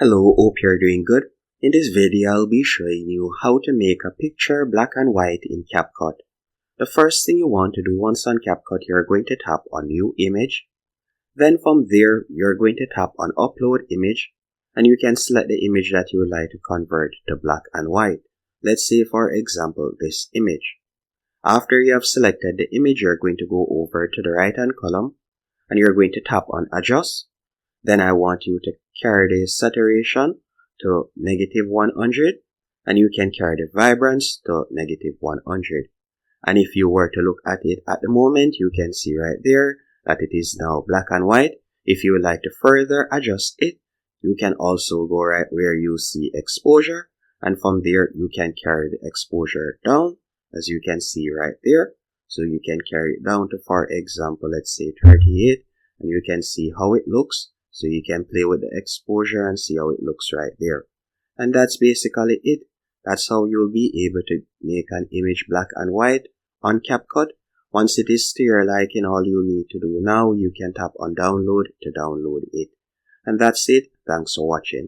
Hello, hope you're doing good. In this video, I'll be showing you how to make a picture black and white in Capcut. The first thing you want to do once on Capcut, you're going to tap on New Image. Then from there, you're going to tap on Upload Image, and you can select the image that you would like to convert to black and white. Let's say, for example, this image. After you have selected the image, you're going to go over to the right-hand column, and you're going to tap on Adjust. Then I want you to carry the saturation to -100, and you can carry the vibrance to -100. And if you were to look at it at the moment, you can see right there that it is now black and white. If you would like to further adjust it, you can also go right where you see exposure, and from there you can carry the exposure down, as you can see right there. So you can carry it down to, for example, let's say 38, and you can see how it looks. So you can play with the exposure and see how it looks right there. And that's basically it. That's how you'll be able to make an image black and white on Capcut. Once it is to your liking, all you need to do now, you can tap on download to download it. And that's it. Thanks for watching.